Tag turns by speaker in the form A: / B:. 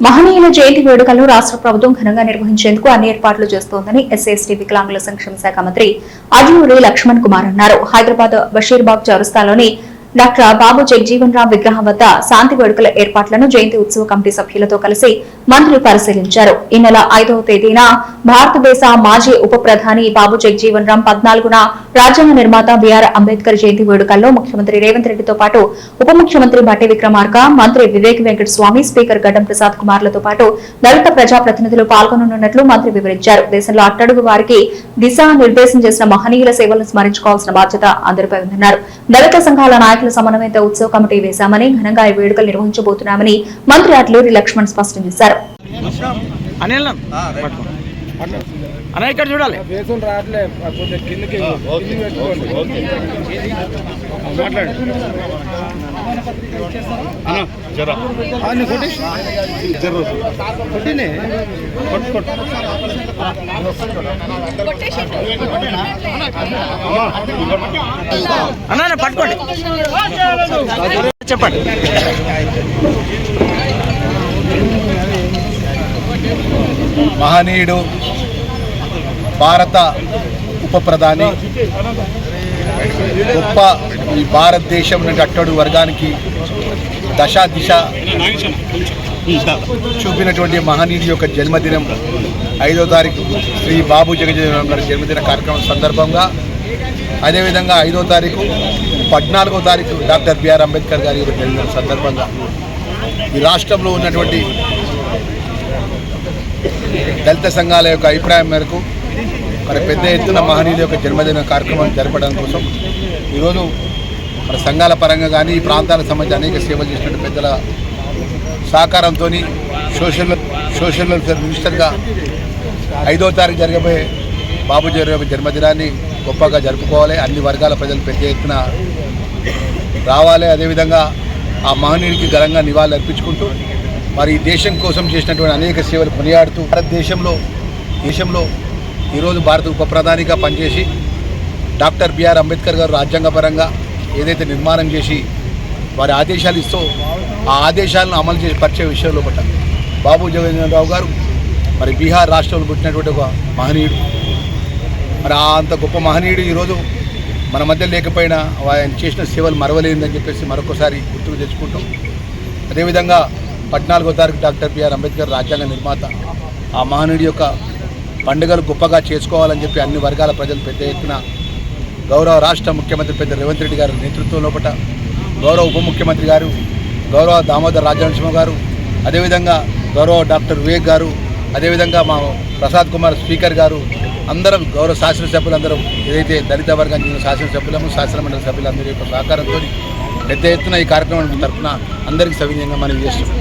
A: మహనీయుల జయంతి వేడుకలను రాష్ట్ర ప్రభుత్వం ఘనంగా నిర్వహించేందుకు అన్ని ఏర్పాట్లు చేస్తోందని ఎస్సీ/ఎస్టీ వికలాంగుల సంక్షేమ శాఖ మంత్రి అడ్లూరి లక్ష్మణ్ కుమార్ అన్నారు. హైదరాబాద్ బషీర్బాగ్ చౌరస్తాలోని డాక్టర్ బాబు జగజీవన్ రామ్ విగ్రహం వద్ద శాంతి వేడుకల ఏర్పాట్లను జయంతి ఉత్సవ కమిటీ సభ్యులతో కలిసి మంత్రి పరిశీలించారు. ఈ నెల 5వ తేదీన భారతదేశ మాజీ ఉప ప్రధాని బాబు జగజీవన్ రామ్ 14న రాజ్యాంగ నిర్మాత బిఆర్ అంబేద్కర్ జయంతి వేడుకల్లో ముఖ్యమంత్రి రేవంత్ రెడ్డితో పాటు ఉప ముఖ్యమంత్రి భట్టి విక్రమార్క, మంత్రి వివేక్ వెంకట స్వామి, స్పీకర్ గడ్డం ప్రసాద్ కుమార్లతో పాటు దళిత ప్రజాప్రతినిధులు పాల్గొననున్నట్లు మంత్రి వివరించారు. దేశంలో అట్టడుగు వారికి దిశా నిర్దేశం చేసిన మహనీయుల సేవలను స్మరించుకోవాల్సిన బాధ్యత అందరిపై ఉందన్నారు. దళిత సంఘాల నాయకుల సమన్వయంతో ఉత్సవ కమిటీ వేశామని, ఘనంగా ఈ వేడుకలు నిర్వహించబోతున్నామని మంత్రి అడ్లూరి లక్ష్మణ్ స్పష్టం చేశారు.
B: ఇక్కడ చూడాలి. అన్న పట్టుకోండి, చెప్పండి.
C: మహనీయుడు, భారత ఉప ప్రధాని, గొప్ప ఈ భారతదేశం నుండి అట్టడుగు వర్గానికి దశ దిశ చూపినటువంటి మహనీయుడి యొక్క జన్మదినం 5వ తారీఖు శ్రీ బాబు జగజీవన్ రామ్ గారి జన్మదిన కార్యక్రమం సందర్భంగా, అదేవిధంగా 5వ తారీఖు 14వ తారీఖు డాక్టర్ బిఆర్ అంబేద్కర్ గారి యొక్క జన్మదిన సందర్భంగా ఈ రాష్ట్రంలో ఉన్నటువంటి దళిత సంఘాల యొక్క అభిప్రాయం మేరకు మరి పెద్ద ఎత్తున మహనీయుల యొక్క జన్మదిన కార్యక్రమాన్ని జరపడం కోసం ఈరోజు మన సంఘాల పరంగా కానీ ఈ ప్రాంతాలకు సంబంధించి అనేక సేవలు చేసినట్టు పెద్దల సహకారంతో సోషల్ వెల్ఫేర్ మినిస్టర్గా 5వ తారీఖు జరగబోయే బాబు జన్మదినాన్ని గొప్పగా జరుపుకోవాలి. అన్ని వర్గాల ప్రజలు పెద్ద ఎత్తున రావాలి. అదేవిధంగా ఆ మహనీయుడికి ఘనంగా నివాళులు అర్పించుకుంటూ మరి ఈ దేశం కోసం చేసినటువంటి అనేక సేవలు కొనియాడుతూ దేశంలో ఈరోజు భారత ఉప ప్రధానిగా పనిచేసి డాక్టర్ బిఆర్ అంబేద్కర్ గారు రాజ్యాంగపరంగా ఏదైతే నిర్మాణం చేసి వారి ఆదేశాలు ఇస్తూ ఆ ఆదేశాలను అమలు చేసి పరిచే విషయంలో బాబు జగజీవన్ రామ్ గారు మరి బీహార్ రాష్ట్రంలో పుట్టినటువంటి ఒక మహనీయుడు. మరి అంత గొప్ప మహనీయుడు ఈరోజు మన మధ్య లేకపోయినా ఆయన చేసిన సేవలు మరవలేదని చెప్పేసి మరొకసారి గుర్తుకు తెచ్చుకుంటూ, అదేవిధంగా 14వ తారీఖు డాక్టర్ బిఆర్ అంబేద్కర్ రాజ్యాంగ నిర్మాత, ఆ మహనీయుడి యొక్క పండుగలు గొప్పగా చేసుకోవాలని చెప్పి అన్ని వర్గాల ప్రజలు పెద్ద ఎత్తున గౌరవ రాష్ట్ర ముఖ్యమంత్రి పెద్ద రేవంత్ రెడ్డి గారి నేతృత్వంలో గౌరవ ఉప ముఖ్యమంత్రి గారు, గౌరవ దామోదర్ రాజనరసింహ గారు, అదేవిధంగా గౌరవ డాక్టర్ వివేక్ గారు, అదేవిధంగా మా ప్రసాద్ కుమార్ స్పీకర్ గారు, అందరం గౌరవ శాసనసభ్యులందరం ఏదైతే దళిత వర్గానికి చెందిన శాసనసభ్యులము, శాసనమండలి సభ్యులందరి యొక్క సహకారంతో పెద్ద ఎత్తున ఈ కార్యక్రమం తరఫున అందరికీ సవినయంగా మనం చేస్తున్నాం.